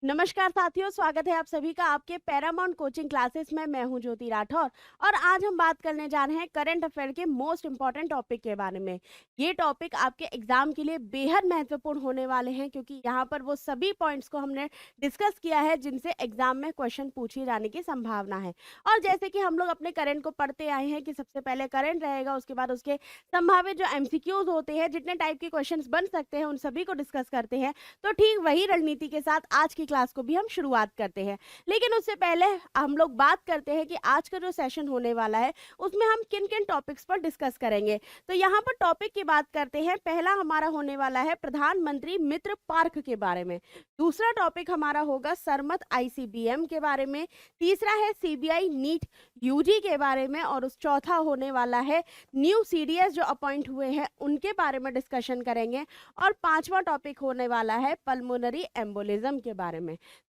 नमस्कार साथियों, स्वागत है आप सभी का आपके पैरामाउंट कोचिंग क्लासेस में। मैं हूं ज्योति राठौर और आज हम बात करने जा रहे हैं करंट अफेयर के मोस्ट इंपॉर्टेंट टॉपिक के बारे में। ये टॉपिक आपके एग्जाम के लिए बेहद महत्वपूर्ण होने वाले हैं क्योंकि यहाँ पर वो सभी पॉइंट्स को हमने डिस्कस किया है जिनसे एग्जाम में क्वेश्चन पूछे जाने की संभावना है। और जैसे कि हम लोग अपने करंट को पढ़ते आए हैं कि सबसे पहले करंट रहेगा, उसके बाद उसके संभावित जो एमसीक्यूज होते हैं, जितने टाइप के क्वेश्चन बन सकते हैं, उन सभी को डिस्कस करते हैं। तो ठीक वही रणनीति के साथ आज की क्लास को भी हम शुरुआत करते हैं। लेकिन उससे पहले हम लोग बात करते हैं कि आज का जो सेशन होने वाला है उसमें हम किन किन टॉपिक्स पर डिस्कस करेंगे। तो यहाँ पर टॉपिक की बात करते हैं। पहला हमारा होने वाला है प्रधानमंत्री मित्र पार्क के बारे में। दूसरा टॉपिक हमारा होगा सरमत आईसीबीएम के बारे में। तीसरा है सीबीआई नीट यूजी के बारे में। और उस चौथा होने वाला है न्यू सीडीएस जो अपॉइंट हुए हैं उनके बारे में डिस्कशन करेंगे। और पांचवा टॉपिक होने वाला है पल्मोनरी एम्बोलिज्म के बारे में।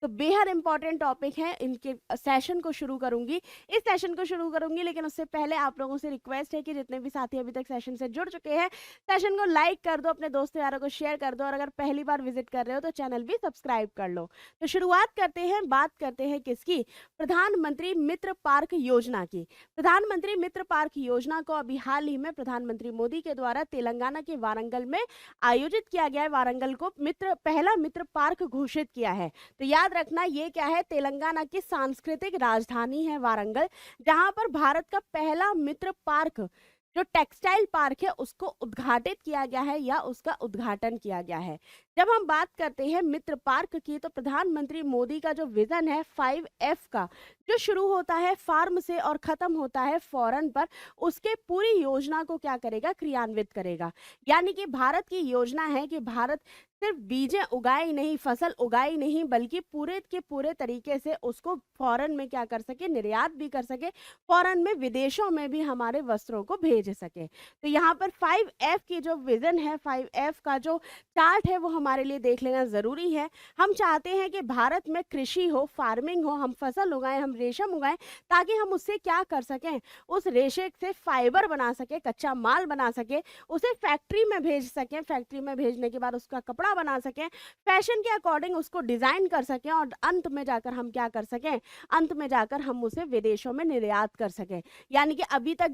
तो बेहद इंपॉर्टेंट टॉपिक है। इनके सेशन को शुरू करूंगी, इस सेशन को शुरू करूंगी, लेकिन उससे पहले आप लोगों से रिक्वेस्ट है कि जितने भी साथी अभी तक सेशन से जुड़ चुके हैं, सेशन को लाइक कर दो, अपने दोस्तों यारों को शेयर कर दो, और अगर पहली बार विजिट कर रहे हो तो चैनल भी सब्सक्राइब कर लो। तो शुरुआत करते हैं, बात करते हैं किसकी? प्रधानमंत्री मित्र पार्क योजना की। प्रधानमंत्री मित्र पार्क योजना को अभी हाल ही में प्रधानमंत्री मोदी के द्वारा तेलंगाना के वारंगल में आयोजित किया गया है। वारंगल को पहला मित्र पार्क घोषित किया है। तो याद रखना, ये क्या है? तेलंगाना की सांस्कृतिक राजधानी है वारंगल, जहां पर भारत का पहला मित्र पार्क जो टेक्सटाइल पार्क है उसको उद्घाटित किया गया है या उसका उद्घाटन किया गया है। जब हम बात करते हैं मित्र पार्क की, तो प्रधानमंत्री मोदी का जो विजन है 5F का, जो शुरू होता है फार्म से और खत्म होता है फॉरेन पर, उसके पूरी योजना को क्या करेगा? क्रियान्वित करेगा। यानी कि भारत की योजना है कि भारत सिर्फ बीजें उगाए ही नहीं, फसल उगाए ही नहीं, बल्कि पूरे के पूरे तरीके से उसको फॉरेन में क्या कर सके? निर्यात भी कर सके, फॉरेन में विदेशों में भी हमारे वस्त्रों को भेज सके। तो यहाँ पर 5F की जो विजन है, 5F का जो चार्ट है, वो हमारे लिए देख लेना जरूरी है। हम चाहते हैं कि भारत में कृषि हो, फार्मिंग हो, हम फसल उगाएं, हम रेशम उगाएं, ताकि हम उससे क्या कर सकें? उस रेशे से फाइबर बना सके, कच्चा माल बना सके, उसे फैक्ट्री में भेज सकें, फैक्ट्री में भेजने के बाद उसका कपड़ा बना सकें, फैशन के अकॉर्डिंग उसको डिजाइन कर सकें, और अंत में जाकर हम क्या कर सकें? अंत में जाकर हम उसे विदेशों में निर्यात कर सकें। यानी कि अभी तक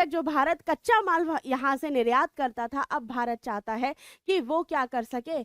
जो भारत कच्चा माल यहाँ से निर्यात करता था, अब भारत चाहता है कि वो क्या कर सके?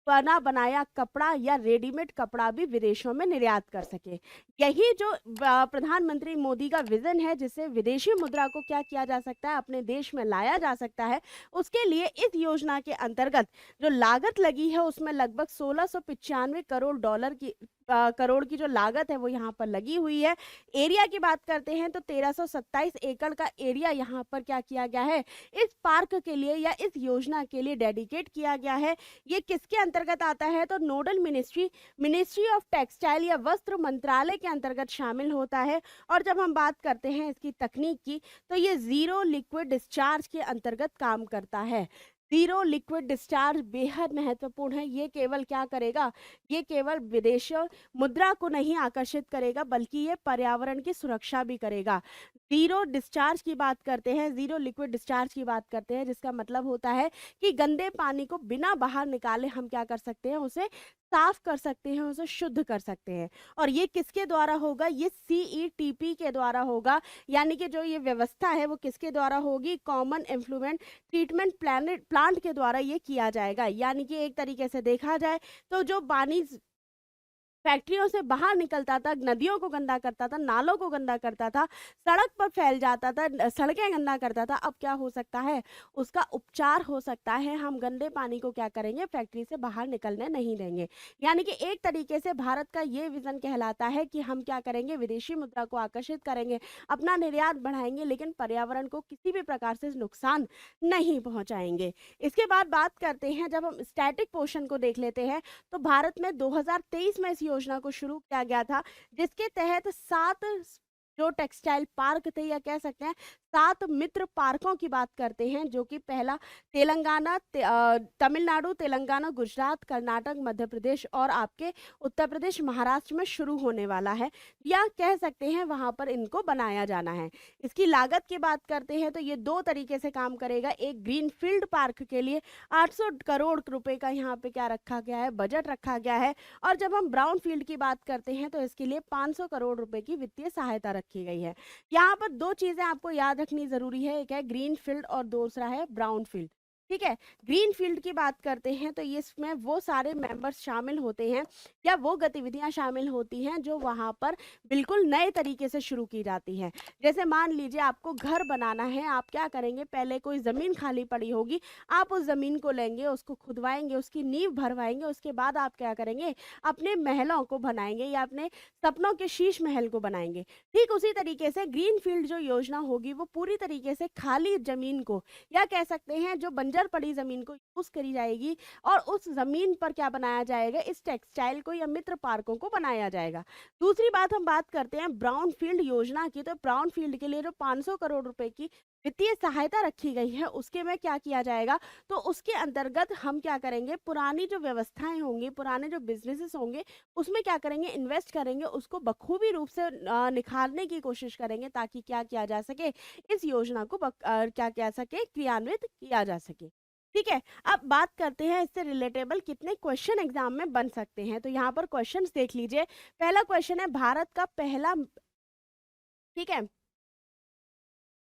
बना बनाया कपड़ा या रेडीमेड कपड़ा भी विदेशों में निर्यात कर सके। यही जो प्रधानमंत्री मोदी का विजन है, जिससे विदेशी मुद्रा को क्या किया जा सकता है? अपने देश में लाया जा सकता है। उसके लिए इस योजना के अंतर्गत जो लागत लगी है, उसमें लगभग 1695 करोड़ डॉलर की करोड़ की जो लागत है वो यहाँ पर लगी हुई है। एरिया की बात करते हैं तो 1327 एकड़ का एरिया यहाँ पर क्या किया गया है? इस पार्क के लिए या इस योजना के लिए डेडिकेट किया गया है। ये किसके अंतर्गत आता है? तो नोडल मिनिस्ट्री ऑफ टेक्सटाइल या वस्त्र मंत्रालय के अंतर्गत शामिल होता है। और जब हम बात करते हैं इसकी तकनीक की, तो ये जीरो लिक्विड डिस्चार्ज के अंतर्गत काम करता है। जीरो लिक्विड डिस्चार्ज बेहद महत्वपूर्ण है। ये केवल क्या करेगा? ये केवल विदेशी मुद्रा को नहीं आकर्षित करेगा, बल्कि ये पर्यावरण की सुरक्षा भी करेगा। जीरो डिस्चार्ज की बात करते हैं, जीरो लिक्विड डिस्चार्ज की बात करते हैं, जिसका मतलब होता है कि गंदे पानी को बिना बाहर निकाले हम क्या कर सकते हैं? उसे साफ कर सकते हैं, उसे शुद्ध कर सकते हैं। और ये किसके द्वारा होगा? ये CETP के द्वारा होगा। यानी कि जो ये व्यवस्था है वो किसके द्वारा होगी? कॉमन एफ्लुएंट ट्रीटमेंट प्लांट के द्वारा ये किया जाएगा। यानी कि एक तरीके से देखा जाए तो जो पानी फैक्ट्रियों से बाहर निकलता था, नदियों को गंदा करता था, नालों को गंदा करता था, सड़क पर फैल जाता था, सड़कें गंदा करता था, अब क्या हो सकता है? उसका उपचार हो सकता है। हम गंदे पानी को क्या करेंगे? फैक्ट्री से बाहर निकलने नहीं देंगे। यानी कि एक तरीके से भारत का ये विजन कहलाता है कि हम क्या करेंगे? विदेशी मुद्रा को आकर्षित करेंगे, अपना निर्यात बढ़ाएंगे, लेकिन पर्यावरण को किसी भी प्रकार से नुकसान नहीं पहुंचाएंगे। इसके बाद बात करते हैं, जब हम स्टैटिक पोर्शन को देख लेते हैं, तो भारत में 2023 में इस योजना को शुरू किया गया था, जिसके तहत 7 जो टेक्सटाइल पार्क थे, या कह सकते हैं 7 मित्र पार्कों की बात करते हैं, जो कि पहला तमिलनाडु, तेलंगाना, गुजरात, कर्नाटक, मध्य प्रदेश और आपके उत्तर प्रदेश, महाराष्ट्र में शुरू होने वाला है, या कह सकते हैं वहां पर इनको बनाया जाना है। इसकी लागत की बात करते हैं तो ये 2 तरीके से काम करेगा। एक ग्रीनफील्ड पार्क के लिए 800 करोड़ रुपए का यहाँ पे क्या रखा गया है, बजट रखा गया है। और जब हम ब्राउन फील्ड की बात करते हैं तो इसके लिए 500 करोड़ रुपए की वित्तीय सहायता रखी गई है। यहाँ पर 2 चीजें आपको याद रखनी जरूरी है, एक है ग्रीन फील्ड और दूसरा है ब्राउन फील्ड। ठीक है, ग्रीन फील्ड की बात करते हैं तो इसमें वो सारे मेंबर्स शामिल होते हैं या वो गतिविधियां शामिल होती हैं जो वहां पर बिल्कुल नए तरीके से शुरू की जाती हैं। जैसे मान लीजिए आपको घर बनाना है, आप क्या करेंगे, पहले कोई जमीन खाली पड़ी होगी, आप उस जमीन को लेंगे, उसको खुदवाएंगे, उसकी नींव भरवाएंगे, उसके बाद आप क्या करेंगे, अपने महलों को बनाएंगे या अपने सपनों के शीश महल को बनाएंगे। ठीक उसी तरीके से ग्रीन फील्ड जो योजना होगी वो पूरी तरीके से खाली जमीन को, या कह सकते हैं जो बंजर पड़ी जमीन को यूज करी जाएगी और उस जमीन पर क्या बनाया जाएगा, इस टेक्सटाइल को या मित्र पार्कों को बनाया जाएगा। दूसरी बात हम बात करते हैं ब्राउन फील्ड योजना की, तो ब्राउन फील्ड के लिए जो 500 करोड़ रुपए की वित्तीय सहायता रखी गई है उसके में क्या किया जाएगा, तो उसके अंतर्गत हम क्या करेंगे, पुरानी जो व्यवस्थाएं होंगी, पुराने जो बिजनेसेस होंगे, उसमें क्या करेंगे, इन्वेस्ट करेंगे, उसको बखूबी रूप से निखारने की कोशिश करेंगे ताकि क्या किया जा सके, इस योजना को क्या किया सके, क्रियान्वित किया जा सके। ठीक है, अब बात करते हैं इससे रिलेटेबल कितने क्वेश्चन एग्जाम में बन सकते हैं। तो यहाँ पर क्वेश्चंस देख लीजिए। पहला क्वेश्चन है भारत का पहला, ठीक है,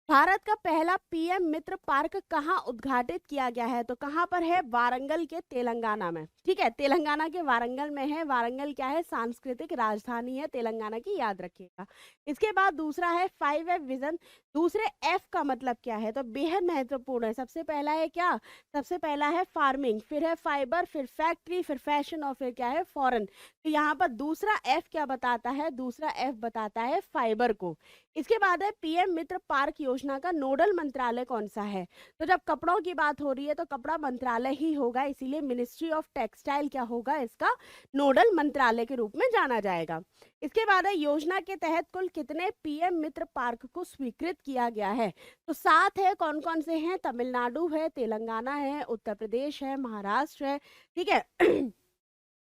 भारत का पहला पीएम मित्र पार्क कहाँ उद्घाटित किया गया है, तो कहाँ पर है, वारंगल के तेलंगाना में। ठीक है, तेलंगाना के वारंगल में है। वारंगल क्या है, सांस्कृतिक राजधानी है तेलंगाना की, याद रखिएगा। इसके बाद दूसरा है 5F विजन। दूसरे एफ का मतलब क्या है, तो बेहद महत्वपूर्ण है। सबसे पहला है क्या, सबसे पहला है फार्मिंग, फिर है फाइबर, फिर फैक्ट्री, फिर फैशन और फिर क्या है, फॉरेन। तो यहाँ पर दूसरा एफ क्या बताता है, दूसरा एफ बताता है फाइबर को। इसके बाद है पीएम मित्र पार्क योजना का नोडल मंत्रालय कौन सा है, तो जब कपड़ों की बात हो रही है तो कपड़ा मंत्रालय ही होगा, इसीलिए मिनिस्ट्री ऑफ टेक्सटाइल क्या होगा, इसका नोडल मंत्रालय के रूप में जाना जाएगा। इसके बाद है योजना के तहत कुल कितने पीएम मित्र पार्क को स्वीकृत किया गया है, तो 7 है। कौन कौन से हैं, तमिलनाडु है, तेलंगाना है, उत्तर प्रदेश है, महाराष्ट्र है, ठीक है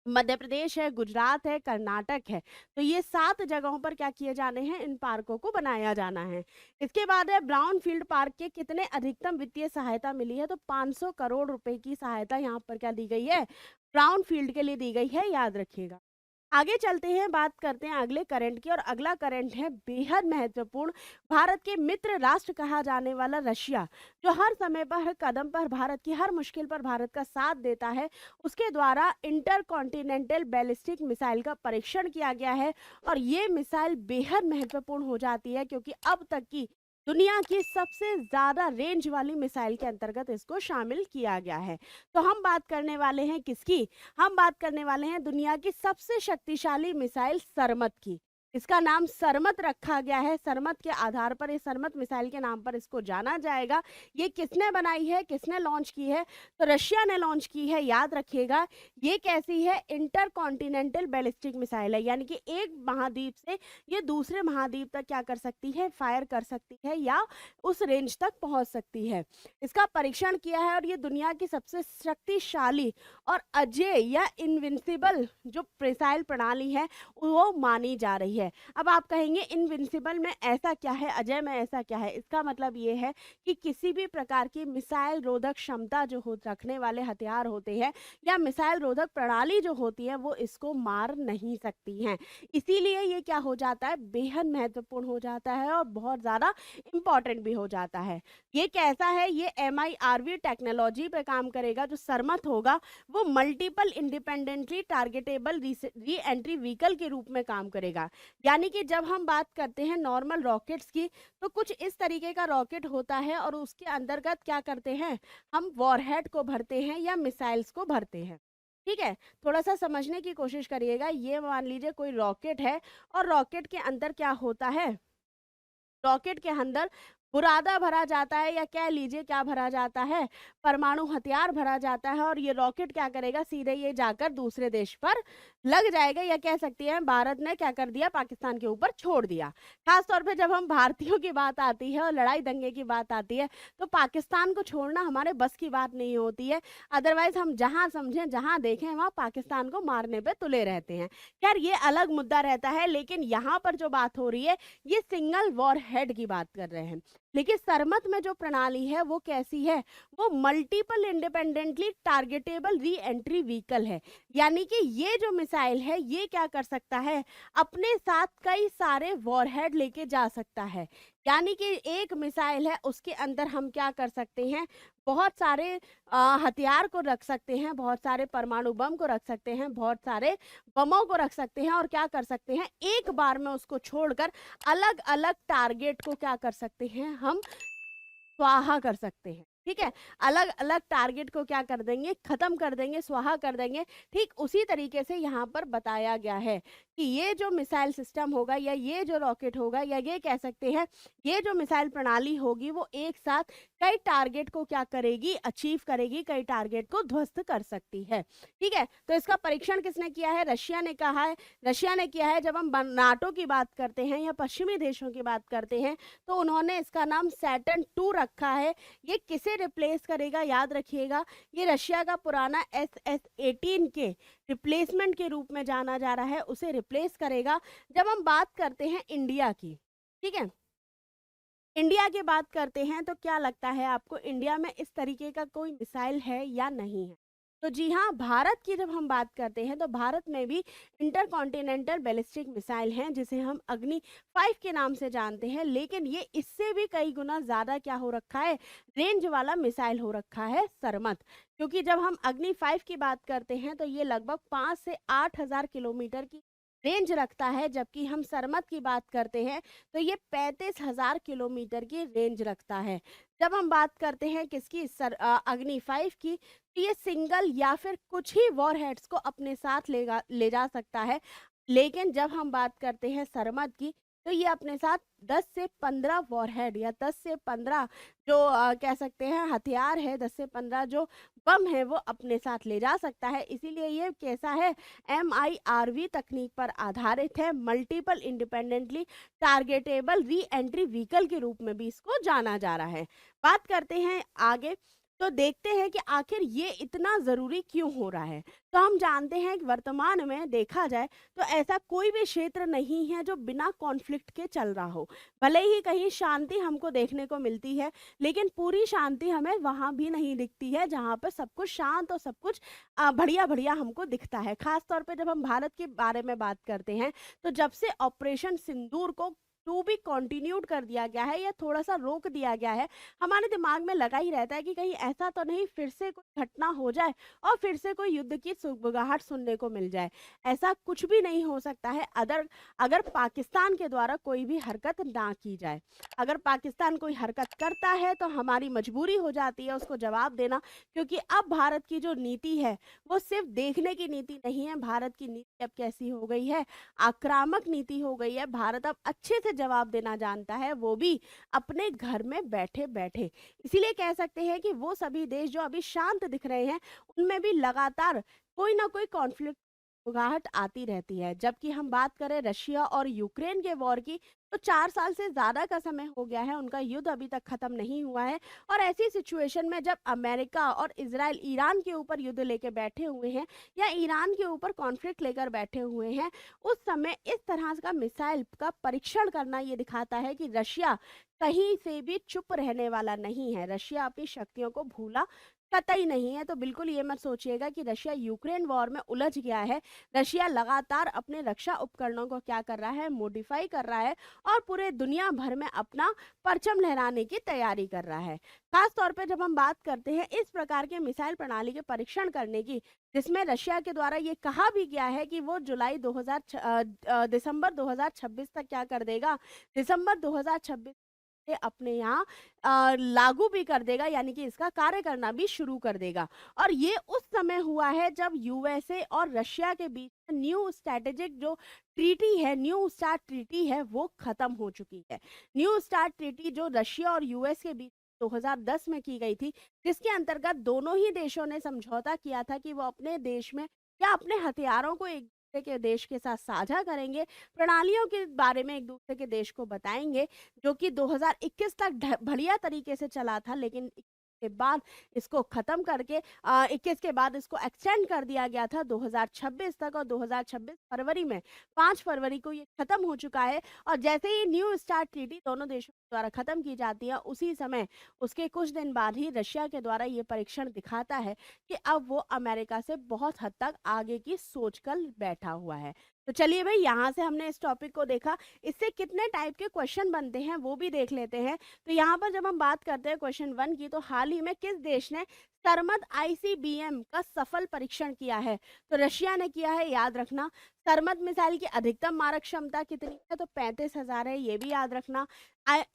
मध्य प्रदेश है, गुजरात है, कर्नाटक है। तो ये 7 जगहों पर क्या किए जाने हैं, इन पार्कों को बनाया जाना है। इसके बाद है ब्राउन फील्ड पार्क के कितने अधिकतम वित्तीय सहायता मिली है, तो 500 करोड़ रुपए की सहायता यहाँ पर क्या दी गई है, ब्राउन फील्ड के लिए दी गई है, याद रखिएगा। आगे चलते हैं, बात करते हैं अगले करंट की, और अगला करंट है बेहद महत्वपूर्ण। भारत के मित्र राष्ट्र कहा जाने वाला रशिया, जो हर समय पर, हर कदम पर, भारत की हर मुश्किल पर भारत का साथ देता है, उसके द्वारा इंटर कॉन्टिनेंटल बैलिस्टिक मिसाइल का परीक्षण किया गया है। और ये मिसाइल बेहद महत्वपूर्ण हो जाती है क्योंकि अब तक की दुनिया की सबसे ज्यादा रेंज वाली मिसाइल के अंतर्गत इसको शामिल किया गया है। तो हम बात करने वाले हैं किसकी, हम बात करने वाले हैं दुनिया की सबसे शक्तिशाली मिसाइल सरमत की। इसका नाम सरमत रखा गया है, सरमत के आधार पर, इस सरमत मिसाइल के नाम पर इसको जाना जाएगा। ये किसने बनाई है, किसने लॉन्च की है, तो रशिया ने लॉन्च की है, याद रखिएगा। ये कैसी है, इंटर कॉन्टिनेंटल बैलिस्टिक मिसाइल है, यानी कि एक महाद्वीप से ये दूसरे महाद्वीप तक क्या कर सकती है, फायर कर सकती है या उस रेंज तक पहुंच सकती है। इसका परीक्षण किया है और ये दुनिया की सबसे शक्तिशाली और अजेय या इनविंसिबल जो मिसाइल प्रणाली है वो मानी जा रही है। अब आप कहेंगे इनविंसिबल में ऐसा क्या है, अजय में ऐसा क्या है, इसका मतलब ये है कि किसी भी प्रकार की मिसाइल रोधक क्षमता जो हो रखने वाले हथियार होते हैं या मिसाइल रोधक प्रणाली जो होती है वो इसको मार नहीं सकती हैं। इसीलिए ये क्या हो जाता है, बेहद महत्वपूर्ण हो जाता है और बहुत ज्यादा इंपॉर्टेंट भी हो जाता है। ये कैसा है, ये MIRV टेक्नोलॉजी पे काम करेगा। जो सरमत होगा वो multiple independently targetable re entry vehicle के रूप में काम करेगा। यानी कि जब हम बात करते हैं नॉर्मल रॉकेट्स की, तो कुछ इस तरीके का रॉकेट होता है और उसके अंतर्गत क्या करते हैं, हम वॉरहेड को भरते हैं या मिसाइल्स को भरते हैं। ठीक है, थोड़ा सा समझने की कोशिश करिएगा। ये मान लीजिए कोई रॉकेट है और रॉकेट के अंदर क्या होता है, रॉकेट के अंदर बुरादा भरा जाता है, या कह लीजिए क्या भरा जाता है, परमाणु हथियार भरा जाता है, और ये रॉकेट क्या करेगा, सीधे ये जाकर दूसरे देश पर लग जाएगा, या कह सकती हैं भारत ने क्या कर दिया, पाकिस्तान के ऊपर छोड़ दिया। खास तौर पे जब हम भारतीयों की बात आती है और लड़ाई दंगे की बात आती है, तो पाकिस्तान को छोड़ना हमारे बस की बात नहीं होती है। अदरवाइज हम जहां समझें, जहां देखें, वहां पाकिस्तान को मारने पे तुले रहते हैं। खैर, ये अलग मुद्दा रहता है, लेकिन यहाँ पर जो बात हो रही है, ये सिंगल वॉर हेड की बात कर रहे हैं। लेकिन सरमत में जो प्रणाली है वो कैसी है, वो multiple independently targetable re entry vehicle है। यानी कि ये जो मिसाइल है, ये क्या कर सकता है, अपने साथ कई सारे वॉरहेड लेके जा सकता है। यानी कि एक मिसाइल है, उसके अंदर हम क्या कर सकते हैं, बहुत सारे हथियार को रख सकते हैं, बहुत सारे परमाणु बम को रख सकते हैं, बहुत सारे बमों को रख सकते हैं, और क्या कर सकते हैं, एक बार में उसको छोड़कर अलग अलग टारगेट को क्या कर सकते हैं, हम स्वाहा कर सकते हैं। ठीक है, अलग अलग टारगेट को क्या कर देंगे, खत्म कर देंगे, स्वाहा कर देंगे। ठीक उसी तरीके से यहाँ पर बताया गया है कि ये जो मिसाइल सिस्टम होगा, या ये जो रॉकेट होगा, या ये कह सकते हैं ये जो मिसाइल प्रणाली होगी, वो एक साथ कई टारगेट को क्या करेगी, अचीव करेगी, कई टारगेट को ध्वस्त कर सकती है। ठीक है, तो इसका परीक्षण किसने किया है, रशिया ने कहा है, रशिया ने किया है। जब हम नाटो की बात करते हैं या पश्चिमी देशों की बात करते हैं, तो उन्होंने इसका नाम सैटर्न 2 रखा है। ये किसे रिप्लेस करेगा, याद रखिएगा, ये रशिया का पुराना SS-18 के रिप्लेसमेंट के रूप में जाना जा रहा है, उसे रिप्लेस करेगा। जब हम बात करते हैं इंडिया की, ठीक है, इंडिया की बात करते हैं, तो क्या लगता है आपको, इंडिया में इस तरीके का कोई मिसाइल है या नहीं है? तो जी हाँ, भारत की जब हम बात करते हैं, तो भारत में भी इंटरकॉन्टिनेंटल बैलिस्टिक मिसाइल हैं, जिसे हम अग्नि 5 के नाम से जानते हैं। लेकिन ये इससे भी कई गुना ज़्यादा क्या हो रखा है, रेंज वाला मिसाइल हो रखा है, सरमत। क्योंकि जब हम अग्नि 5 की बात करते हैं, तो ये लगभग 5 से 8 हज़ार किलोमीटर की रेंज रखता है, जबकि हम सरमत की बात करते हैं, तो ये 35 हज़ार किलोमीटर की रेंज रखता है। जब हम बात करते हैं किसकी, अग्नि 5 की, तो ये सिंगल या फिर कुछ ही वॉरहेड्स को अपने साथ ले जा सकता है। लेकिन जब हम बात करते हैं सरमत की, तो ये अपने साथ 10 से 15 वॉरहेड, या 10 से 15 जो कह सकते हैं हथियार है, 10 से 15 जो बम है, वो अपने साथ ले जा सकता है। इसीलिए ये कैसा है, MIRV तकनीक पर आधारित है, multiple independently targetable re entry vehicle के रूप में भी इसको जाना जा रहा है। बात करते हैं आगे, तो देखते हैं कि आखिर ये इतना ज़रूरी क्यों हो रहा है। तो हम जानते हैं कि वर्तमान में देखा जाए, तो ऐसा कोई भी क्षेत्र नहीं है जो बिना कॉन्फ्लिक्ट के चल रहा हो। भले ही कहीं शांति हमको देखने को मिलती है, लेकिन पूरी शांति हमें वहाँ भी नहीं दिखती है जहाँ पर सब कुछ शांत और सब कुछ बढ़िया बढ़िया हमको दिखता है। खास तौर पे जब हम भारत के बारे में बात करते हैं, तो जब से ऑपरेशन सिंदूर को टू भी कंटिन्यूड कर दिया गया है, या थोड़ा सा रोक दिया गया है, हमारे दिमाग में लगा ही रहता है कि कहीं ऐसा तो नहीं फिर से कोई घटना हो जाए और फिर से कोई युद्ध की सुगबुगाहट सुनने को मिल जाए। ऐसा कुछ भी नहीं हो सकता है अगर पाकिस्तान के द्वारा कोई भी हरकत ना की जाए। अगर पाकिस्तान कोई हरकत करता है, तो हमारी मजबूरी हो जाती है उसको जवाब देना, क्योंकि अब भारत की जो नीति है, वो सिर्फ देखने की नीति नहीं है। भारत की नीति अब कैसी हो गई है, आक्रामक नीति हो गई है। भारत अब अच्छे से जवाब देना जानता है, वो भी अपने घर में बैठे बैठे। इसीलिए कह सकते हैं कि वो सभी देश जो अभी शांत दिख रहे हैं, उनमें भी लगातार कोई ना कोई कॉन्फ्लिक्ट उगाहट आती रहती है। जबकि हम बात करें रशिया और यूक्रेन के वॉर की, तो 4 साल से ज्यादा का समय हो गया है, उनका युद्ध अभी तक खत्म नहीं हुआ है। और ऐसी सिचुएशन में जब अमेरिका और इजराइल ईरान के ऊपर युद्ध लेके बैठे हुए हैं, या ईरान के ऊपर कॉन्फ्लिक्ट लेकर बैठे हुए हैं, उस समय इस तरह का मिसाइल का परीक्षण करना ये दिखाता है कि रशिया कहीं से भी चुप रहने वाला नहीं है। रशिया अपनी शक्तियों को भूला कतई नहीं है। तो बिल्कुल ये मत सोचिएगा कि रशिया यूक्रेन वॉर में उलझ गया है। रशिया लगातार अपने रक्षा उपकरणों को क्या कर रहा है, मॉडिफाई कर रहा है, और पूरे दुनिया भर में अपना परचम लहराने की तैयारी कर रहा है। खास तौर पे जब हम बात करते हैं इस प्रकार के मिसाइल प्रणाली के परीक्षण करने की, जिसमें रशिया के द्वारा ये कहा भी गया है कि वो दिसंबर 2026 तक क्या कर देगा, दिसंबर 2026 से अपने यहाँ लागू भी कर देगा, यानी कि इसका कार्य करना भी शुरू कर देगा। और ये उस समय हुआ है जब यूएसए और रशिया के बीच न्यू स्ट्रैटेजिक जो ट्रीटी है, न्यू स्टार्ट ट्रीटी है, वो खत्म हो चुकी है। न्यू स्टार्ट ट्रीटी जो रशिया और यूएस के बीच 2010 में की गई थी, जिसके अंतर्गत दोनों ही देशों ने समझौता किया था कि वो अपने देश में या अपने हथियारों को एक दूसरे के देश के साथ साझा करेंगे, प्रणालियों के बारे में एक दूसरे के देश को बताएंगे, जो कि 2021 तक बढ़िया तरीके से चला था, लेकिन के बाद इसको खत्म करके 21 के बाद इसको एक्सटेंड कर दिया गया था 2026 तक, और 2026 फरवरी में 5 फरवरी को ये खत्म हो चुका है। और जैसे ही न्यू स्टार्ट ट्रीटी दोनों देशों द्वारा खत्म की जाती है, उसी समय उसके कुछ दिन बाद ही रशिया के द्वारा ये परीक्षण दिखाता है कि अब वो अमेरिका से बहुत हद तक आगे की सोच कर बैठा हुआ है। तो चलिए भाई, यहाँ से हमने इस टॉपिक को देखा, इससे कितने टाइप के क्वेश्चन बनते हैं वो भी देख लेते हैं। तो यहाँ पर जब हम बात करते हैं क्वेश्चन 1 की, तो हाल ही में किस देश ने सरमद आईसीबीएम का सफल परीक्षण किया है? तो रशिया ने किया है, याद रखना। सरमद मिसाइल की अधिकतम मारक क्षमता कितनी है? तो 35,000 है, ये भी याद रखना।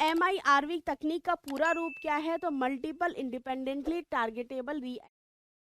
MIRV तकनीक का पूरा रूप क्या है? तो मल्टीपल इंडिपेंडेंटली टारगेटेबल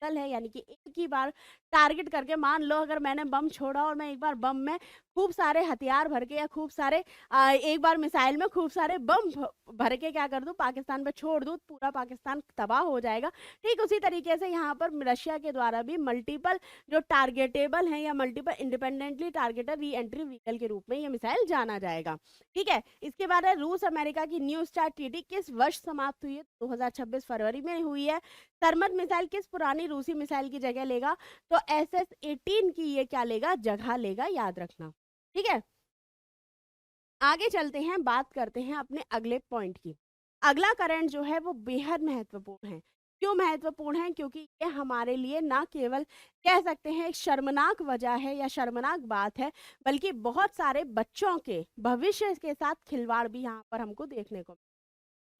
है, यानी कि एक ही बार टारगेट करके, मान लो अगर मैंने बम छोड़ा और मैं एक बार बम में खूब सारे हथियार भर के या खूब सारे एक बार मिसाइल में खूब सारे बम भर के क्या कर दूं, पाकिस्तान पे छोड़ दूं, पूरा पाकिस्तान तबाह हो जाएगा। ठीक उसी तरीके से यहाँ पर रशिया के द्वारा भी मल्टीपल जो टारगेटेबल है या multiple independently targeted re entry vehicle के रूप में ये मिसाइल जाना जाएगा। ठीक है, इसके बाद है रूस अमेरिका की न्यू स्टार्ट ट्रीटी किस वर्ष समाप्त हुई है? 2026 फरवरी में हुई है। सरमद मिसाइल किस पुरानी रूसी मिसाइल की जगह लेगा? तो SS-18 की ये क्या लेगा? जगह लेगा, याद रखना। ठीक है, आगे चलते हैं, बात करते हैं अपने अगले पॉइंट की। अगला करंट जो है वो बेहद महत्वपूर्ण है। क्यों महत्वपूर्ण है? क्योंकि ये हमारे लिए ना केवल कह सकते हैं एक शर्मनाक वजह है या शर्मनाक बात है, बल्कि बहुत सारे बच्चों के भविष्य के साथ खिलवाड़ भी यहाँ पर हमको देखने को।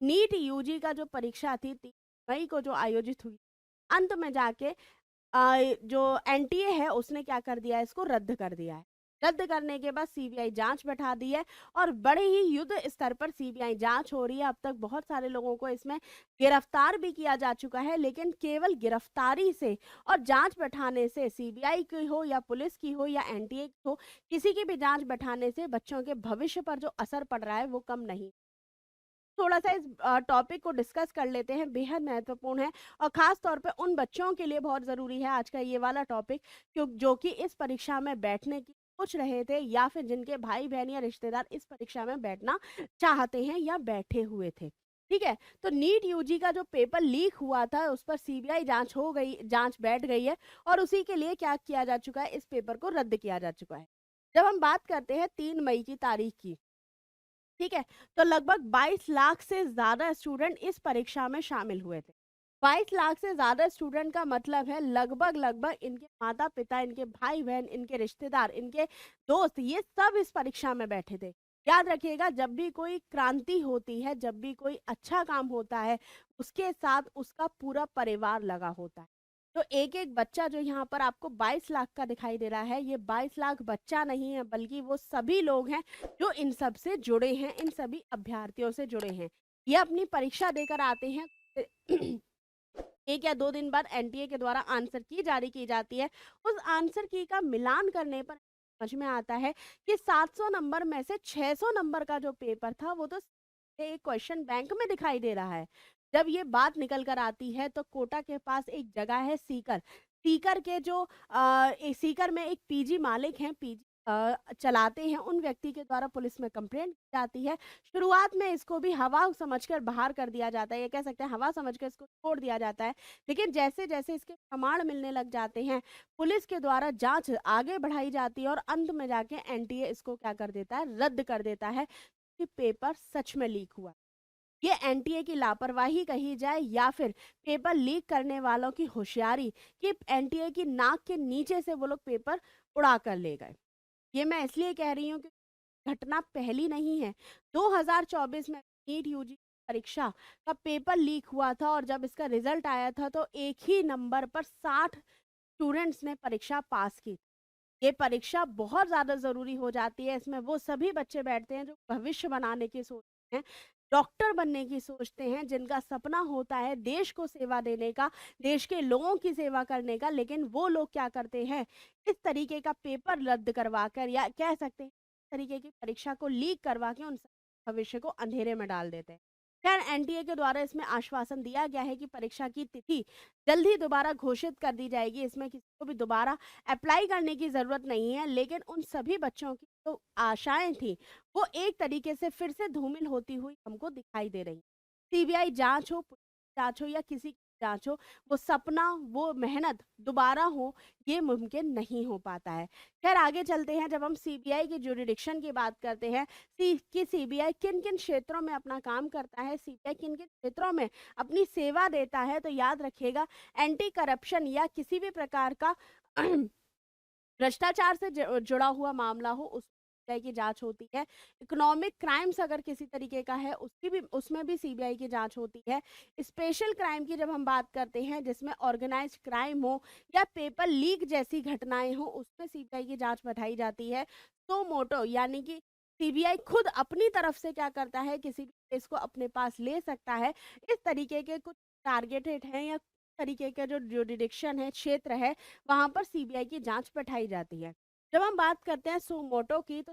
नीट यूजी का जो परीक्षा थी 3 मई को जो आयोजित हुई, अंत में जाके जो एनटीए है उसने क्या कर दिया है? इसको रद्द कर दिया है। रद्द करने के बाद सीबीआई जांच बैठा दी है, और बड़े ही युद्ध स्तर पर सीबीआई जांच हो रही है। अब तक बहुत सारे लोगों को इसमें गिरफ्तार भी किया जा चुका है, लेकिन केवल गिरफ्तारी से और जांच बैठाने से, सीबीआई की हो या पुलिस की हो या एनटीए की हो, किसी की भी जांच बैठाने से बच्चों के भविष्य पर जो असर पड़ रहा है वो कम नहीं। थोड़ा सा इस टॉपिक को डिस्कस कर लेते हैं, बेहद महत्वपूर्ण है और खास तौर पे उन बच्चों के लिए बहुत ज़रूरी है आज का ये वाला टॉपिक, क्यों जो कि इस परीक्षा में बैठने की सोच रहे थे, या फिर जिनके भाई बहन या रिश्तेदार इस परीक्षा में बैठना चाहते हैं या बैठे हुए थे। ठीक है, तो नीट यूजी का जो पेपर लीक हुआ था उस पर सीबीआई जांच हो गई, जांच बैठ गई है, और उसी के लिए क्या किया जा चुका है? इस पेपर को रद्द किया जा चुका है। जब हम बात करते हैं 3 मई की तारीख की, ठीक है, तो लगभग 22 लाख से ज्यादा स्टूडेंट इस परीक्षा में शामिल हुए थे। 22 लाख से ज्यादा स्टूडेंट का मतलब है लगभग लगभग इनके माता पिता, इनके भाई बहन, इनके रिश्तेदार, इनके दोस्त, ये सब इस परीक्षा में बैठे थे। याद रखिएगा, जब भी कोई क्रांति होती है, जब भी कोई अच्छा काम होता है, उसके साथ उसका पूरा परिवार लगा होता है। तो एक एक बच्चा जो यहाँ पर आपको 22 लाख का दिखाई दे रहा है, ये 22 लाख बच्चा नहीं है, बल्कि वो सभी लोग हैं जो इन सब से जुड़े हैं, इन सभी अभ्यर्थियों से जुड़े हैं। ये अपनी परीक्षा देकर आते हैं। 1 या 2 दिन बाद एनटीए के द्वारा आंसर की जारी की जाती है। उस आंसर की का मिलान करने पर समझ में आता है कि 700 नंबर में से 600 नंबर का जो पेपर था वो तो एक क्वेश्चन बैंक में दिखाई दे रहा है। जब ये बात निकल कर आती है तो कोटा के पास एक जगह है सीकर। सीकर के जो सीकर में एक पीजी मालिक हैं, पीजी चलाते हैं, उन व्यक्ति के द्वारा पुलिस में कंप्लेंट की जाती है। शुरुआत में इसको भी हवा समझकर बाहर कर दिया जाता है, ये कह सकते हैं हवा समझकर इसको छोड़ दिया जाता है। लेकिन जैसे जैसे इसके प्रमाण मिलने लग जाते हैं, पुलिस के द्वारा जांच आगे बढ़ाई जाती है, और अंत में जाके एनटीए इसको क्या कर देता है? रद्द कर देता है कि पेपर सच में लीक हुआ। ये एनटीए की लापरवाही कही जाए या फिर पेपर लीक करने वालों की होशियारी, कि एनटीए की नाक के नीचे से वो लोग पेपर उड़ा कर ले गए। ये मैं इसलिए कह रही हूँ कि घटना पहली नहीं है। 2024 में नीट यूजी परीक्षा का पेपर लीक हुआ था, और जब इसका रिजल्ट आया था तो एक ही नंबर पर 60 स्टूडेंट्स ने परीक्षा पास की। ये परीक्षा बहुत ज़्यादा ज़रूरी हो जाती है, इसमें वो सभी बच्चे बैठते हैं जो भविष्य बनाने की सोचते हैं, डॉक्टर बनने की सोचते हैं, जिनका सपना होता है देश को सेवा देने का, देश के लोगों की सेवा करने का, लेकिन वो लोग क्या करते हैं, इस तरीके का पेपर रद्द करवा कर या कह सकते हैं इस तरीके की परीक्षा को लीक करवा के उन भविष्य को अंधेरे में डाल देते हैं। खैर, एनटीए के द्वारा इसमें आश्वासन दिया गया है कि परीक्षा की तिथि जल्द ही दोबारा घोषित कर दी जाएगी। इसमें किसी को भी दोबारा अप्लाई करने की ज़रूरत नहीं है, लेकिन उन सभी बच्चों की जो आशाएँ थी, वो एक तरीके से फिर से धूमिल होती हुई हमको दिखाई दे रही। सीबीआई जाँच हो, पुलिस जाँच हो या किसी की जाँच हो, वो सपना, वो मेहनत दोबारा हो, ये मुमकिन नहीं हो पाता है। खैर, आगे चलते हैं। जब हम सीबीआई के ज्यूरिडिक्शन की बात करते हैं, कि सीबीआई किन-किन क्षेत्रों में अपना काम करता है, सीबीआई किन-किन क्षेत्रों में अपनी सेवा देता है, तो याद रखिएगा, एंटी करप्शन या किसी भी प्रकार का भ्रष्टाचार से जुड़ा हुआ मामला हो, उस सीबीआई की जांच होती है। इकोनॉमिक क्राइम्स अगर किसी तरीके का है, उसकी भी, उसमें भी सीबीआई की जांच होती है। स्पेशल क्राइम की जब हम बात करते हैं, जिसमें ऑर्गेनाइज्ड क्राइम हो या पेपर लीक जैसी घटनाएं हो, उसमें सीबीआई की जांच बढ़ाई जाती है। सो मोटो यानी कि सीबीआई खुद अपनी तरफ से क्या करता है, किसी भी केस को अपने पास ले सकता है। इस तरीके के कुछ टारगेटेड हैं या तरीके का जो जुरिडिक्शन है, क्षेत्र है, वहाँ पर सीबीआई की जांच बैठाई जाती है। जब हम बात करते हैं सो मोटो की, तो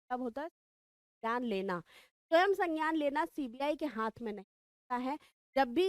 तब होता है संज्ञान लेना। स्वयं संज्ञान लेना सीबीआई के हाथ में नहीं होता है। जब भी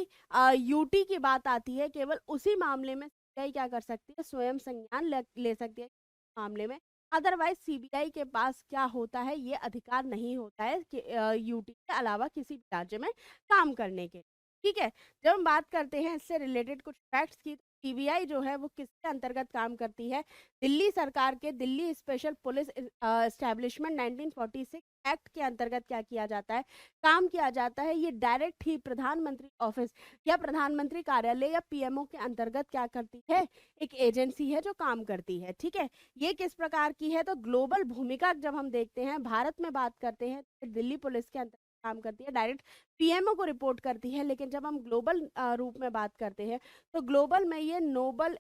यूटी की बात आती है, केवल उसी मामले में सीबीआई क्या कर सकती है, स्वयं संज्ञान ले सकती है मामले में। अदरवाइज सीबीआई के पास क्या होता है, ये अधिकार नहीं होता है कि यूटी के अलावा किसी भी राज्य में काम करने के। ठीक है, जब हम बात करते हैं इससे रिलेटेड कुछ फैक्ट्स की, सीबीआई जो है वो किसके अंतर्गत काम करती है, दिल्ली सरकार के Delhi special police establishment 1946 act के अंतर्गत क्या किया जाता है, काम किया जाता है। ये डायरेक्ट ही प्रधानमंत्री ऑफिस या प्रधानमंत्री कार्यालय या पीएमओ के अंतर्गत क्या करती है, एक एजेंसी है जो काम करती है। ठीक है, ये किस प्रकार की है, तो ग्लोबल भूमिका जब हम देखते हैं, भारत में बात करते हैं, तो दिल्ली पुलिस के अंतर्गत काम करती है, डायरेक्ट पीएमओ को रिपोर्ट करती है। लेकिन जब हम ग्लोबल रूप में बात करते हैं, तो ग्लोबल में ये नोबल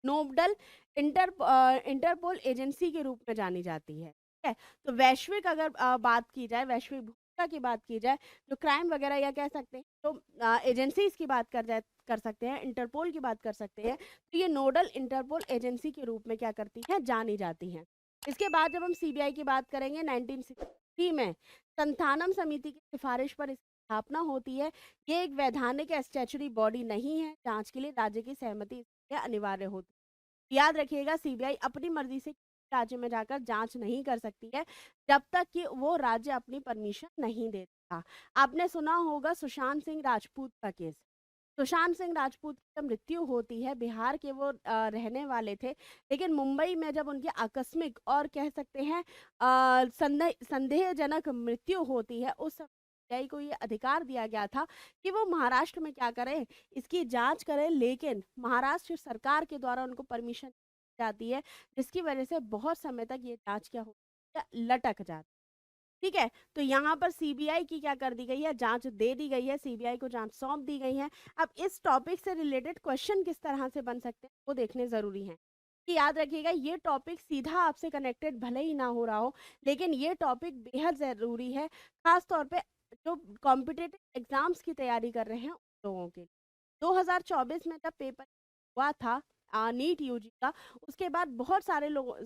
नोडल इंटरपोल एजेंसी के रूप में जानी जाती है। ठीक है, तो वैश्विक अगर बात की जाए, वैश्विक भूमिका की बात की जाए, जो क्राइम वगैरह या कह सकते हैं, तो एजेंसीज की बात कर सकते हैं, इंटरपोल की बात कर सकते हैं, तो ये नोडल इंटरपोल एजेंसी के रूप में क्या करती है, जानी जाती है। इसके बाद जब हम सीबीआई की बात करेंगे, 1963 में संथानम समिति की सिफारिश पर इसकी स्थापना होती है। ये एक वैधानिक स्टैचुरी बॉडी नहीं है, जांच के लिए राज्य की सहमति अनिवार्य होती है। याद रखिएगा, सीबीआई अपनी मर्जी से राज्य में जाकर जांच नहीं कर सकती है, जब तक कि वो राज्य अपनी परमिशन नहीं देता। आपने सुना होगा सुशांत सिंह राजपूत का केस। सुशांत सिंह राजपूत की जब मृत्यु होती है, बिहार के वो रहने वाले थे, लेकिन मुंबई में जब उनकी आकस्मिक और कह सकते हैं संदेहजनक मृत्यु होती है, उस समय सीबीआई को ये अधिकार दिया गया था कि वो महाराष्ट्र में क्या करें, इसकी जांच करें, लेकिन महाराष्ट्र सरकार के द्वारा उनको परमिशन जाती है, जिसकी वजह से बहुत समय तक ये जांच क्या होती है, लटक जाती है। ठीक है, तो यहाँ पर सीबीआई की क्या कर दी गई है, जांच दे दी गई है, सीबीआई को जांच सौंप दी गई है। अब इस टॉपिक से रिलेटेड क्वेश्चन किस तरह से बन सकते हैं, वो देखने जरूरी है। कि याद रखिएगा, ये टॉपिक सीधा आपसे कनेक्टेड भले ही ना हो रहा हो, लेकिन ये टॉपिक बेहद जरूरी है, खास तौर पे जो कॉम्पिटिटिव एग्जाम्स की तैयारी कर रहे हैं उन लोगों के लिए। 2024 में जब पेपर हुआ था नीट यूजी का, उसके बाद बहुत सारे लोग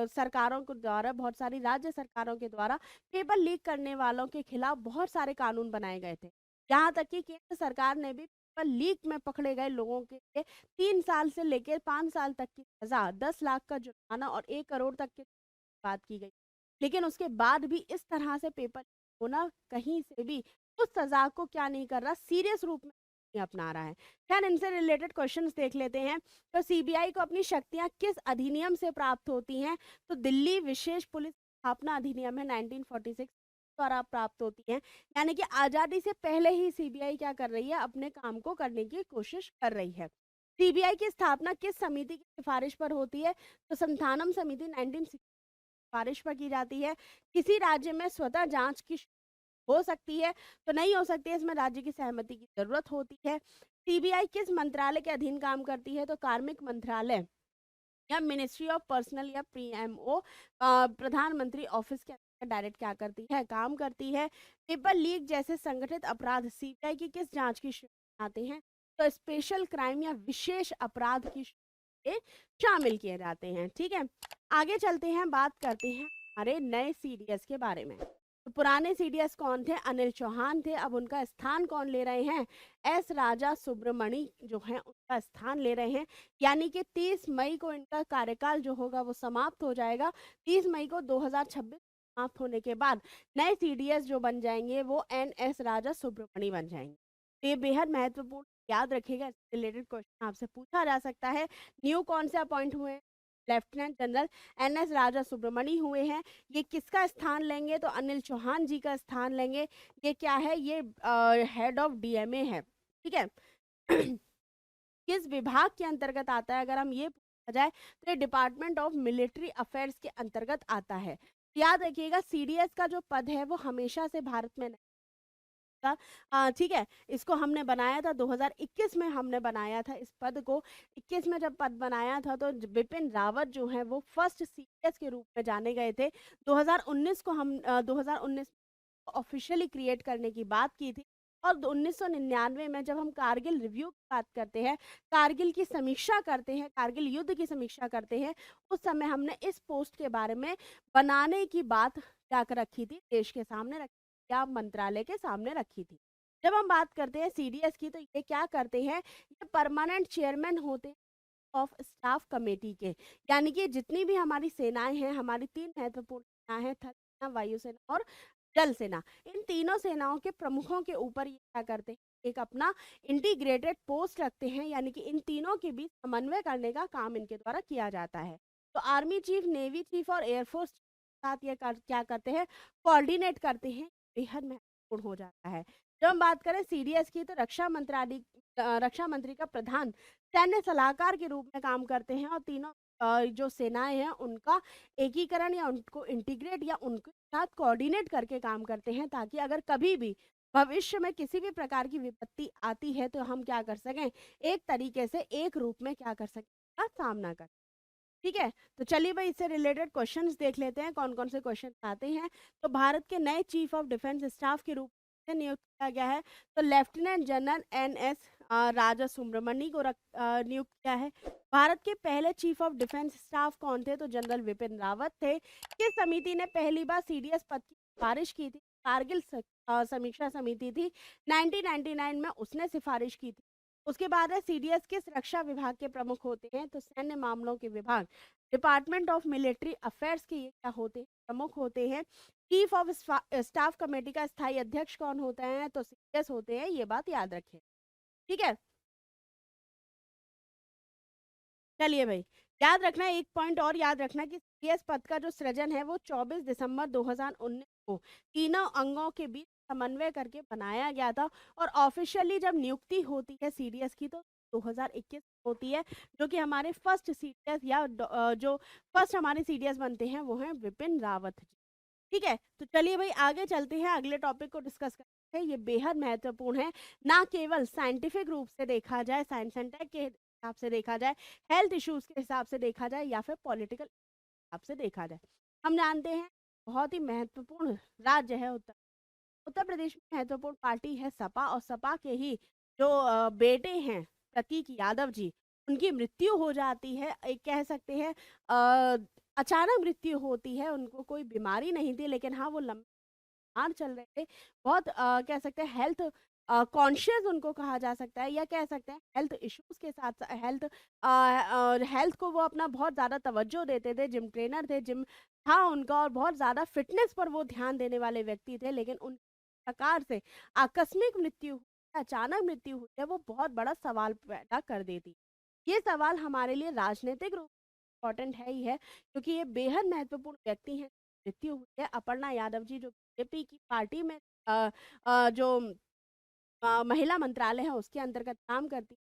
सरकारों के द्वारा, बहुत सारी राज्य सरकारों के द्वारा पेपर लीक करने वालों के खिलाफ बहुत सारे कानून बनाए गए थे। यहाँ तक कि केंद्र सरकार ने भी पेपर लीक में पकड़े गए लोगों के लिए 3 साल से लेकर 5 साल तक की सजा, 10 लाख का जुर्माना और 1 करोड़ तक की बात की गई। लेकिन उसके बाद भी इस तरह से पेपर होना कहीं से भी उस सजा को क्या नहीं कर रहा, सीरियस रूप में नहीं अपना रहा है। खैर, इनसे रिलेटेड क्वेश्चंस देख लेते हैं। तो सीबीआई को अपनी शक्तियां किस अधिनियम से प्राप्त होती हैं, तो दिल्ली विशेष पुलिस स्थापना अधिनियम है 1946 द्वारा प्राप्त होती है। यानी कि आजादी से पहले ही सीबीआई क्या कर रही है, अपने काम को करने की कोशिश कर रही है। सीबीआई की स्थापना किस समिति की सिफारिश पर होती है, तो संथानम समिति 1960 सिफारिश पर की जाती है। किसी राज्य में स्वतः जांच की हो सकती है, तो नहीं हो सकती है, इसमें राज्य की सहमति की जरूरत होती है। सीबीआई किस मंत्रालय के अधीन काम करती है, तो कार्मिक मंत्रालय या मिनिस्ट्री ऑफ पर्सनल या पीएमओ प्रधानमंत्री ऑफिस के अंदर डायरेक्ट क्या करती है, काम करती है। पेपर लीक जैसे संगठित अपराध सीबीआई की किस जांच की श्रेणी में आते हैं, तो स्पेशल क्राइम या विशेष अपराध की श्रेणी में शामिल किए जाते हैं। ठीक है, आगे चलते हैं, बात करते हैं हमारे नए सीडीएस के बारे में। तो पुराने सीडीएस कौन थे, अनिल चौहान थे। अब उनका स्थान कौन ले रहे हैं, एस राजा सुब्रमणी जो है उनका स्थान ले रहे हैं। यानी कि 30 मई को इनका कार्यकाल जो होगा वो समाप्त हो जाएगा। 30 मई को 2026 समाप्त होने के बाद नए सीडीएस जो बन जाएंगे वो एन एस राजा सुब्रमणी बन जाएंगे। तो ये बेहद महत्वपूर्ण, याद रखिएगा, इससे रिलेटेड क्वेश्चन आपसे पूछा जा सकता है। न्यू कौन से अपॉइंट हुए हैं, लेफ्टिनेंट जनरल एन एस राजा सुब्रमणी हुए हैं। ये किसका स्थान लेंगे, तो अनिल चौहान जी का स्थान लेंगे। ये क्या है, ये हेड ऑफ डीएमए है। ठीक है किस विभाग के अंतर्गत आता है, अगर हम ये पूछा जाए तो ये डिपार्टमेंट ऑफ मिलिट्री अफेयर्स के अंतर्गत आता है। याद रखिएगा, सीडीएस का जो पद है वो हमेशा से भारत में नहीं था। ठीक है, इसको हमने बनाया था 2021 में, हमने बनाया था इस पद को। 21 में जब पद बनाया था तो विपिन रावत जो है वो फर्स्ट सीडीएस के रूप में जाने गए थे। 2019 को हम 2019 ऑफिशियली क्रिएट करने की बात की थी। और 1999 में जब हम कारगिल रिव्यू की बात करते हैं, कारगिल की समीक्षा करते हैं, कारगिल युद्ध की समीक्षा करते हैं, उस समय हमने इस पोस्ट के बारे में बनाने की बात क्या कर रखी थी, देश के सामने रखी, या मंत्रालय के सामने रखी थी। जब हम बात करते हैं सीडीएस की, तो ये क्या करते हैं, ये परमानेंट चेयरमैन होते हैं ऑफ स्टाफ कमेटी के। यानी कि जितनी भी हमारी सेनाएं हैं, हमारी 3 महत्वपूर्ण सेनाएं हैं, थल सेना, वायुसेना और जल सेना, इन तीनों सेनाओं के प्रमुखों के ऊपर ये क्या करते हैं, एक अपना इंटीग्रेटेड पोस्ट रखते हैं। यानी कि इन तीनों के बीच समन्वय करने का काम इनके द्वारा किया जाता है। तो आर्मी चीफ, नेवी चीफ और एयरफोर्स के साथ ये क्या करते हैं, कोऑर्डिनेट करते हैं। बेहद महत्वपूर्ण हो जाता है। जब हम बात करें सीडीएस की, तो रक्षा मंत्री का प्रधान सैन्य सलाहकार के रूप में काम करते हैं। और तीनों जो सेनाएं हैं उनका एकीकरण या उनको इंटीग्रेट या उनके साथ कोऑर्डिनेट करके काम करते हैं, ताकि अगर कभी भी भविष्य में किसी भी प्रकार की विपत्ति आती है तो हम क्या कर सकें, एक तरीके से एक रूप में क्या कर सकें, का सामना कर। ठीक है, तो चलिए भाई इससे रिलेटेड क्वेश्चंस देख लेते हैं, कौन कौन से क्वेश्चन आते हैं। तो भारत के नए चीफ ऑफ डिफेंस स्टाफ के रूप में नियुक्त किया गया है, तो लेफ्टिनेंट जनरल एन एस राजा सुब्रमणी को नियुक्त किया है। भारत के पहले चीफ ऑफ डिफेंस स्टाफ कौन थे, तो जनरल विपिन रावत थे। किस समिति ने पहली बार सीडीएस पद की सिफारिश की थी, कारगिल समीक्षा समिति थी, 1999 में उसने सिफारिश की थी। उसके बाद है सीडीएस किस रक्षा विभाग के प्रमुख होते हैं, तो सैन्य मामलों के विभाग, डिपार्टमेंट ऑफ मिलिट्री अफेयर्स के ये क्या होते हैं, प्रमुख होते हैं। चीफ ऑफ स्टाफ कमेटी का स्थायी अध्यक्ष कौन होता है, तो सीडीएस होते हैं, ये बात याद रखें। ठीक है, चलिए भाई, याद रखना एक पॉइंट और याद रखना कि सीडीएस पद का जो सृजन है वो 24 दिसंबर 2019 को तीनों अंगों के बीच समन्वय करके बनाया गया था। और ऑफिशियली जब नियुक्ति होती है सीडीएस की तो 2021 होती है, जो कि हमारे फर्स्ट सीडीएस या जो फर्स्ट हमारे सीडीएस बनते हैं वो हैं विपिन रावत जी। ठीक है, तो चलिए भाई आगे चलते हैं, अगले टॉपिक को डिस्कस करते हैं। ये बेहद महत्वपूर्ण है, ना केवल साइंटिफिक रूप से देखा जाए, साइंस एंड टेक के हिसाब से देखा जाए, हेल्थ इश्यूज के हिसाब से देखा जाए, या फिर पॉलिटिकल हिसाब से देखा जाए। हम जानते हैं बहुत ही महत्वपूर्ण राज्य है उत्तर प्रदेश में महत्वपूर्ण पार्टी है सपा। और सपा के ही जो बेटे हैं प्रतीक यादव जी, उनकी मृत्यु हो जाती है। एक कह सकते हैं अचानक मृत्यु होती है, उनको कोई बीमारी नहीं थी, लेकिन हाँ वो लंबे बीमार चल रहे थे। बहुत कह सकते हैं हेल्थ कॉन्शियस उनको कहा जा सकता है, या कह सकते हैं हेल्थ इश्यूज के साथ हेल्थ को वो अपना बहुत ज़्यादा तवज्जो देते थे। जिम ट्रेनर थे, जिम था उनका, और बहुत ज़्यादा फिटनेस पर वो ध्यान देने वाले व्यक्ति थे। लेकिन उन प्रकार से आकस्मिक मृत्यु हुई है, अचानक मृत्यु हुई है, वो बहुत बड़ा सवाल पैदा कर देती। ये सवाल हमारे लिए राजनीतिक रूप इम्पोर्टेंट है ही है, क्योंकि ये बेहद महत्वपूर्ण व्यक्ति हैं। मृत्यु हुई है अपर्णा यादव जी, जो बीजेपी की पार्टी में जो महिला मंत्रालय है उसके अंतर्गत काम करती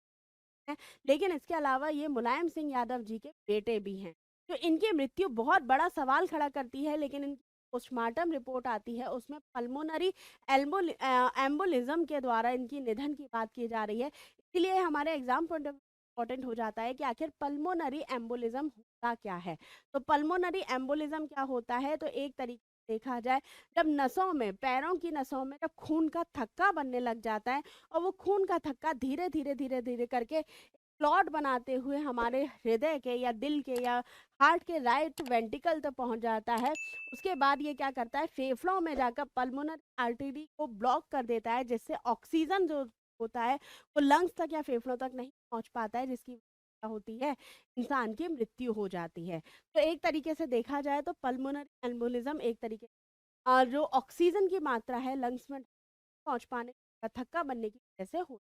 है। लेकिन इसके अलावा ये मुलायम सिंह यादव जी के बेटे भी हैं। तो इनकी मृत्यु बहुत बड़ा सवाल खड़ा करती है। लेकिन इनकी पोस्टमार्टम रिपोर्ट आती है, उसमें पल्मोनरी एम्बोलिज्म के द्वारा इनकी निधन की बात की जा रही है। इसलिए हमारे एग्जाम पॉइंट ऑफ इम्पोर्टेंट हो जाता है कि आखिर पल्मोनरी एम्बोलिज्म होता क्या है। तो पल्मोनरी एम्बोलिज्म क्या होता है, तो एक तरीके से देखा जाए, जब नसों में, पैरों की नसों में जब खून का थक्का बनने लग जाता है और वो खून का थक्का धीरे धीरे धीरे धीरे करके क्लॉट बनाते हुए हमारे हृदय के या दिल के या हार्ट के राइट वेंट्रिकल तक पहुंच जाता है। उसके बाद ये क्या करता है, फेफड़ों में जाकर पल्मोनरी आर्टरी को ब्लॉक कर देता है, जिससे ऑक्सीजन जो होता है वो लंग्स तक या फेफड़ों तक नहीं पहुंच पाता है, जिसकी वजह होती है इंसान की मृत्यु हो जाती है। तो एक तरीके से देखा जाए तो पल्मोनरी एम्बोलिज्म एक तरीके जो ऑक्सीजन की मात्रा है लंग्स में पहुंच पाने, थक्का बनने की वजह से हो।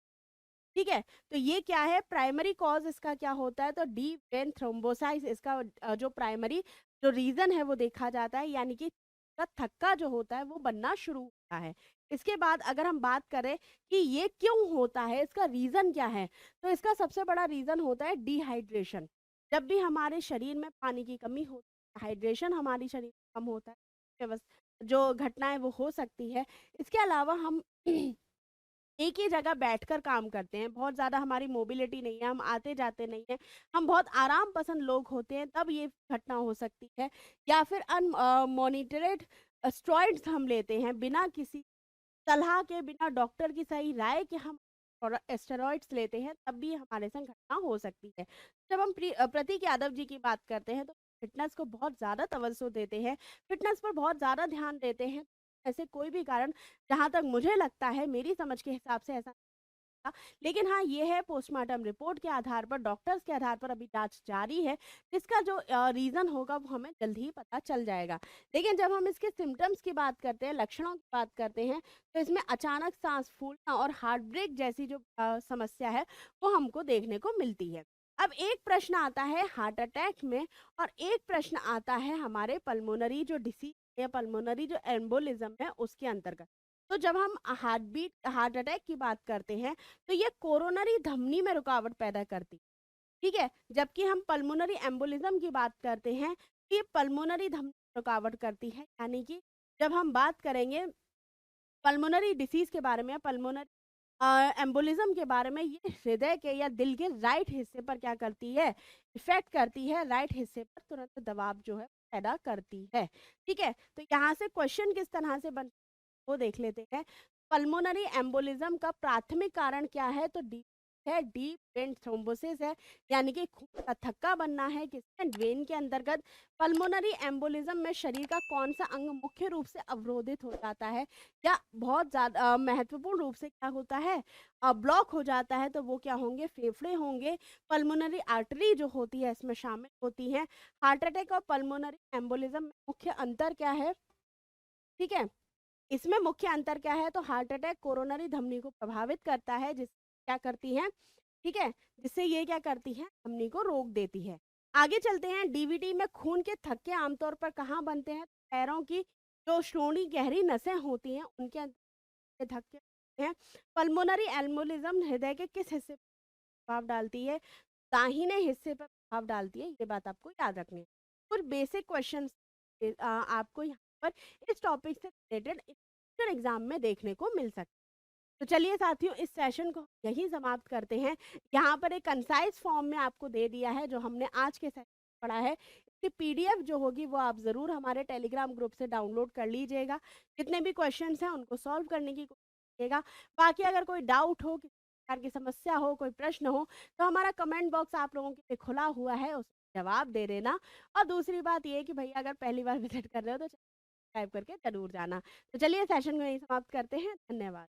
ठीक है, तो ये क्या है, प्राइमरी कॉज इसका क्या होता है, तो डीप वेन थ्रोम्बोसाइज इसका जो प्राइमरी जो रीजन है वो देखा जाता है, यानी कि का थक्का जो होता है वो बनना शुरू होता है। इसके बाद अगर हम बात करें कि ये क्यों होता है, इसका रीजन क्या है, तो इसका सबसे बड़ा रीजन होता है डिहाइड्रेशन। जब भी हमारे शरीर में पानी की कमी होती है, हाइड्रेशन हमारी शरीर में कम होता है, जो घटनाएं वो हो सकती है। इसके अलावा हम एक ही जगह बैठकर काम करते हैं, बहुत ज़्यादा हमारी मोबिलिटी नहीं है, हम आते-जाते नहीं हैं, हम बहुत आराम पसंद लोग होते हैं, तब ये घटना हो सकती है। या फिर मॉनिटरेड स्टेरॉइड्स हम लेते हैं, बिना किसी सलाह के, बिना डॉक्टर की सही राय के हम और स्टेरॉइड्स लेते हैं, तब भी हमारे संग घटना हो सकती है। जब हम प्रतीक यादव जी की बात करते हैं, तो फ़िटनेस को बहुत ज़्यादा तवज्जो देते हैं, फ़िटनेस पर बहुत ज़्यादा ध्यान देते हैं। ऐसे कोई भी कारण, जहाँ तक मुझे लगता है, मेरी समझ के हिसाब से ऐसा था। लेकिन हाँ, ये है पोस्टमार्टम रिपोर्ट के आधार पर, डॉक्टर्स के आधार पर अभी जाँच जारी है, जिसका जो रीज़न होगा वो हमें जल्द ही पता चल जाएगा। लेकिन जब हम इसके सिम्पटम्स की बात करते हैं, लक्षणों की बात करते हैं, तो इसमें अचानक साँस फूलना और हार्ट ब्रेक जैसी जो समस्या है, वो हमको देखने को मिलती है। अब एक प्रश्न आता है हार्ट अटैक में और एक प्रश्न आता है हमारे पल्मोनरी जो डिसीज़ या पल्मोनरी जो एम्बोलिज़्म है, उसके अंतर्गत। तो जब हम हार्ट अटैक की बात करते हैं, तो ये कोरोनरी धमनी में रुकावट पैदा करती है, ठीक है? जबकि हम पल्मोनरी एम्बोलिज्म की बात करते हैं, ये पल्मोनरी धमनी में रुकावट करती है, यानी कि जब हम बात करेंगे पल्मोनरी डिसीज़ के बारे में, पल्मोनरी एम्बोलिज्म के बारे में, ये हृदय के या दिल के राइट हिस्से पर क्या करती है, इफ़ेक्ट करती है, राइट हिस्से पर तुरंत दबाव जो है पैदा करती है, ठीक है? तो यहाँ से क्वेश्चन किस तरह से बन वो देख लेते हैं। पल्मोनरी एम्बोलिज्म का प्राथमिक कारण क्या है, तो डीप वेन थ्रोम्बोसिस है, यानी कि खून का थक्का बनना है किसके, वेन के अंतर्गत। पल्मोनरी एम्बोलिज्म में शरीर का कौन सा अंग मुख्य रूप से अवरोधित हो जाता है या बहुत ज़्यादा महत्वपूर्ण रूप से क्या होता है, ब्लॉक हो जाता है, तो वो क्या होंगे, फेफड़े होंगे। पल्मोनरी आर्टरी जो होती है इसमें शामिल होती है। हार्ट अटैक और पल्मोनरी एम्बोलिज्म में मुख्य अंतर क्या है, ठीक है? इसमें मुख्य अंतर क्या है, तो हार्ट अटैक कोरोनरी धमनी को प्रभावित करता है, जिस क्या करती है, ठीक है, जिससे ये क्या करती है, धमनी को रोक देती है। आगे चलते हैं, डीवीटी में खून के थक्के आमतौर पर कहाँ बनते हैं, पैरों की जो श्रोणि गहरी नसें होती हैं उनके अंदर धक्के बनते हैं। पल्मोनरी एम्बोलिज्म हृदय के किस हिस्से पर प्रभाव डालती है, दाहिने हिस्से पर प्रभाव डालती है, ये बात आपको याद रखनी है। कुछ बेसिक क्वेश्चन आपको यहाँ पर इस टॉपिक से रिलेटेड एग्जाम में देखने को मिल सकता है। तो चलिए साथियों, इस सेशन को यहीं समाप्त करते हैं। यहाँ पर एक कंसाइज फॉर्म में आपको दे दिया है जो हमने आज के सेशन में पढ़ा है। इसकी पीडीएफ जो होगी वो आप ज़रूर हमारे टेलीग्राम ग्रुप से डाउनलोड कर लीजिएगा। जितने भी क्वेश्चंस हैं उनको सॉल्व करने की कोशिश कीजिएगा। बाकी अगर कोई डाउट हो, किसी प्रकार की समस्या हो, कोई प्रश्न हो, तो हमारा कमेंट बॉक्स आप लोगों के लिए खुला हुआ है, उसमें जवाब दे देना। और दूसरी बात ये कि भैया अगर पहली बार विजिट कर रहे हो तो सब्सक्राइब करके ज़रूर जाना। तो चलिए सेशन को यहीं समाप्त करते हैं। धन्यवाद।